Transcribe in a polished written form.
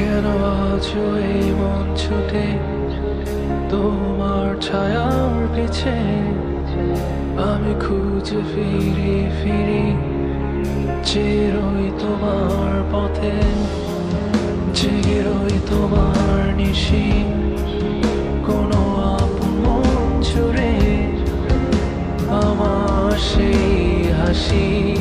কেন আজও এই মন ছুটে তোমার ছায়ার পিছে? আমি খুঁজে ফিরি ফিরি চিরই তোমার পথে, চিরই তোমার নিশি কোনো আপন মন জুড়ে আমার সেই হাসি।